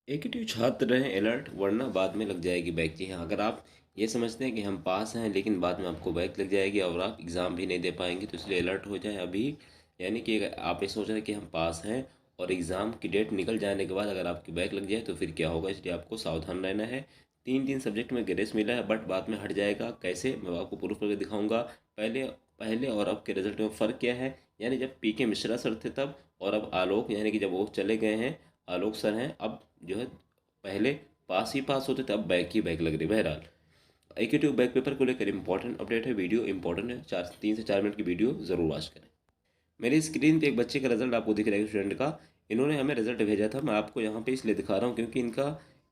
एकीटिव छात्र रहें अलर्ट वरना बाद में लग जाएगी बैक। जी हाँ, अगर आप ये समझते हैं कि हम पास हैं लेकिन बाद में आपको बैक लग जाएगी और आप एग्ज़ाम भी नहीं दे पाएंगे, तो इसलिए अलर्ट हो जाए अभी। यानी कि अगर आप ये सोच रहे हैं कि हम पास हैं और एग्ज़ाम की डेट निकल जाने के बाद अगर आपकी बैक लग जाए तो फिर क्या होगा, इसलिए आपको सावधान रहना है। तीन तीन सब्जेक्ट में ग्रेस मिला है बट बाद में हट जाएगा। कैसे, मैं आपको प्रूफ करके दिखाऊंगा। पहले पहले और अब के रिजल्ट में फ़र्क क्या है। यानी जब पी के मिश्रा सर थे तब, और अब आलोक, यानी कि जब वो चले गए हैं, आलोक सर हैं अब, जो है पहले पास ही पास होते थे, अब बैक ही बैक लग रही। बहरहाल एकेटिव बैक पेपर को लेकर इंपॉर्टेंट अपडेट है, वीडियो इंपॉर्टेंट है, 3 से 4 मिनट की वीडियो ज़रूर वॉच करें। मेरी स्क्रीन पे एक बच्चे का रिजल्ट आपको दिख रहा है, स्टूडेंट का। इन्होंने हमें रिजल्ट भेजा था, मैं आपको यहाँ पे इसलिए दिखा रहा हूँ क्योंकि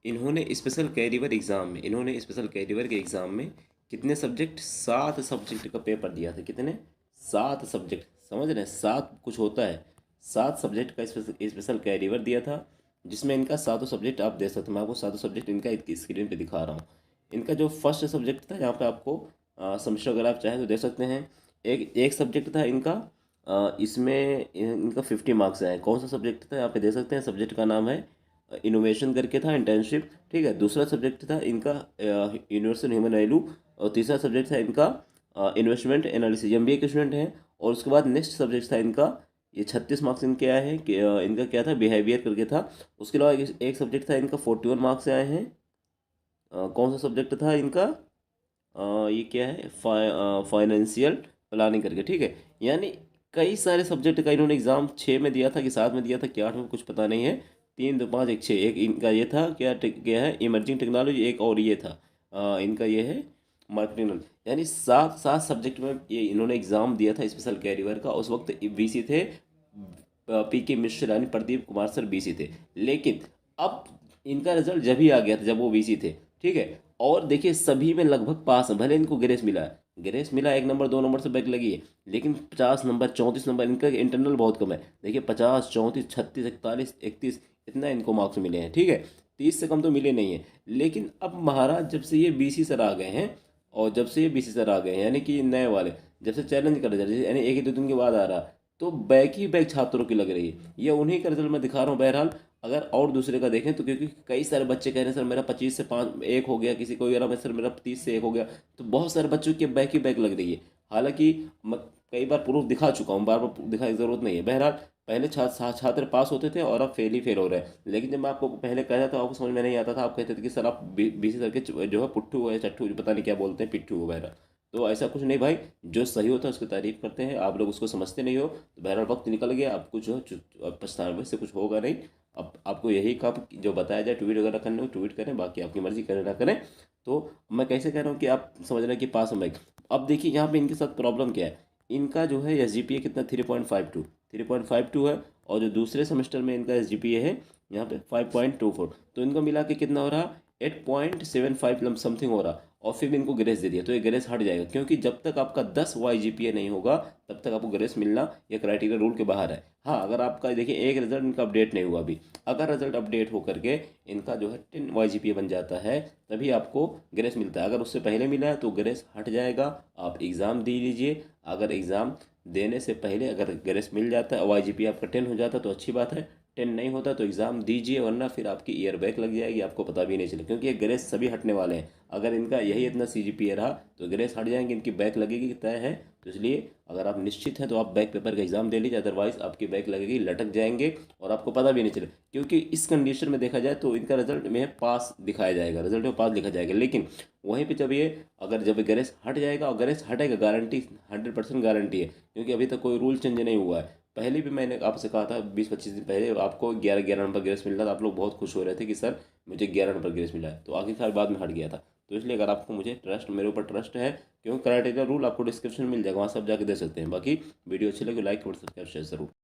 इन्होंने स्पेशल कैरियर एग्ज़ाम में, इन्होंने स्पेशल कैरियर के एग्ज़ाम में कितने सब्जेक्ट, 7 सब्जेक्ट का पेपर दिया था। कितने? 7 सब्जेक्ट। समझ रहे हैं, 7 कुछ होता है, 7 सब्जेक्ट का स्पेशल कैरियर दिया था, जिसमें इनका 7 सब्जेक्ट आप देख सकते हैं। मैं आपको 7 सब्जेक्ट इनका स्क्रीन पे दिखा रहा हूँ। इनका जो फर्स्ट सब्जेक्ट था, यहाँ पे आपको सेमेस्टर अगर आप चाहें तो देख सकते हैं। एक एक सब्जेक्ट था इनका, इसमें इनका 50 मार्क्स आए। कौन सा सब्जेक्ट था, यहाँ पे देख सकते हैं। सब्जेक्ट का नाम है इनोवेशन करके था, इंटर्नशिप। ठीक है। दूसरा सब्जेक्ट था इनका यूनिवर्सल ह्यूमन वैल्यू, और तीसरा सब्जेक्ट था इनका इन्वेस्टमेंट एनालिसिस। एमबीए के स्टूडेंट हैं। और उसके बाद नेक्स्ट सब्जेक्ट था इनका, ये 36 मार्क्स इनके आए हैं कि इनका क्या था, बिहेवियर करके था। उसके अलावा एक सब्जेक्ट था इनका, 41 मार्क्स आए हैं। कौन सा सब्जेक्ट था इनका, ये क्या है, फाइनेंशियल प्लानिंग करके। ठीक है। यानी कई सारे सब्जेक्ट का इन्होंने एग्ज़ाम 6 में दिया था कि 7 में दिया था कि 8 में, कुछ पता नहीं है। 3 2 5 1 6, एक इनका ये था क्या, क्या है, इमर्जिंग टेक्नोलॉजी। एक और ये था इनका ये है मार्केटिंग। यानी 7 7 सब्जेक्ट में ये इन्होंने एग्ज़ाम दिया था स्पेशल कैरियर का। उस वक्त बीसी थे पी के मिश्र, यानी प्रदीप कुमार सर बीसी थे। लेकिन अब इनका रिजल्ट जब ही आ गया था जब वो बीसी थे। ठीक है। और देखिए सभी में लगभग पास है, भले इनको ग्रेस मिला है, ग्रेस मिला 1 नंबर 2 नंबर से बैक लगी है, लेकिन 50 नंबर 34 नंबर इनका इंटरनल बहुत कम है। देखिए 50 34 36 41 31 इतना इनको मार्क्स मिले हैं। ठीक है। 30 से कम तो मिले नहीं है। लेकिन अब महाराज जब से ये बीसी सर आ गए हैं, और जब से ये बीसी सर आ गए हैं, यानी कि नए वाले, जब से चैलेंज कर रहे हैं, यानी एक ही 2 दिन के बाद आ रहा, तो बैक ही बैक छात्रों की लग रही है। ये उन्हीं का रिजल्ट मैं दिखा रहा हूँ। बहरहाल अगर और दूसरे का देखें तो, क्योंकि कई सारे बच्चे कह रहे हैं सर मेरा 25 से 1 हो गया, किसी को कह रहा मैं सर मेरा 30 से 1 हो गया, तो बहुत सारे बच्चों की बैक ही बैक लग रही है। हालांकि मैं कई बार प्रूफ दिखा चुका हूँ, बार बार दिखाने की जरूरत नहीं है। बहरहाल पहले छात्र पास होते थे और अब फेल ही फेल हो रहे हैं। लेकिन जब मैं आपको पहले कहता था आपको समझ में नहीं आता था, आप कहते थे कि सर आप बीसी सर के जो है पुट्ठू है, चट्टू, पता नहीं क्या बोलते हैं, पिट्ठू वगैरह। तो ऐसा कुछ नहीं भाई, जो सही होता है उसकी तारीफ करते हैं, आप लोग उसको समझते नहीं हो। तो बहरहाल वक्त निकल गया, आपको जो पछतावे से कुछ होगा नहीं। अब आपको यही काम जो बताया जाए, ट्वीट वगैरह करने हो ट्वीट करें, बाकी आपकी मर्जी करें ना करें। तो मैं कैसे कह रहा हूँ कि आप समझ रहे हैं कि पास में। अब देखिए यहाँ पे इनके साथ प्रॉब्लम क्या है। इनका जो है एस जी पी ए कितना, 3.52 है। और जो दूसरे सेमेस्टर में इनका एस जी पी ए है यहाँ पे 5.24। तो इनको मिला के कितना हो रहा, 8.75 समथिंग हो रहा। और फिर भी इनको ग्रेस दे दिया, तो ये ग्रेस हट जाएगा, क्योंकि जब तक आपका 10 वाई जी पी ए नहीं होगा तब तक आपको ग्रेस मिलना या क्राइटेरिया रूल के बाहर है। हाँ, अगर आपका देखिए एक रिजल्ट इनका अपडेट नहीं हुआ अभी, अगर रिजल्ट अपडेट हो करके इनका जो है 10 वाई जी पी ए बन जाता है, तभी आपको ग्रेस मिलता है। अगर उससे पहले मिला है तो ग्रेस हट जाएगा, आप एग्ज़ाम दे लीजिए। अगर एग्ज़ाम देने से पहले अगर ग्रेस मिल जाता है, वाई जी पी आपका 10 हो जाता है तो अच्छी बात है। 10 नहीं होता तो एग्ज़ाम दीजिए, वरना फिर आपकी ईयर बैक लग जाएगी, आपको पता भी नहीं चले, क्योंकि ये ग्रेस सभी हटने वाले हैं। अगर इनका यही इतना सी जी पी ए रहा तो ग्रेस हट जाएंगे, इनकी बैक लगेगी तय है। तो इसलिए अगर आप निश्चित हैं तो आप बैक पेपर का एग्ज़ाम दे लीजिए, अदरवाइज़ आपकी बैक लगेगी, लटक जाएंगे और आपको पता भी नहीं चले। क्योंकि इस कंडीशन में देखा जाए तो इनका रिजल्ट में पास दिखाया जाएगा, रिजल्ट में पास लिखा जाएगा। लेकिन वहीं पे जब ये, अगर जब ग्रेस हट जाएगा, और ग्रेस हटेगा गारंटी, 100% गारंटी है, क्योंकि अभी तक कोई रूल चेंज नहीं हुआ है। पहले भी मैंने आपसे कहा था 20 25 दिन पहले, आपको 11 11 नंबर ग्रेस मिल रहा था, आप लोग बहुत खुश हो रहे थे कि सर मुझे 11 नंबर ग्रेस मिला है। तो आखिरकार बाद में हट गया था। तो इसलिए अगर आपको मुझे ट्रस्ट, मेरे ऊपर ट्रस्ट है, क्योंकि क्राइटेरिया रूल आपको डिस्क्रिप्शन में मिल जाएगा, वहाँ सब जाके दे सकते हैं। बाकी वीडियो अच्छी लगी लाइक कमेंट सब्सक्राइब शेयर जरूर।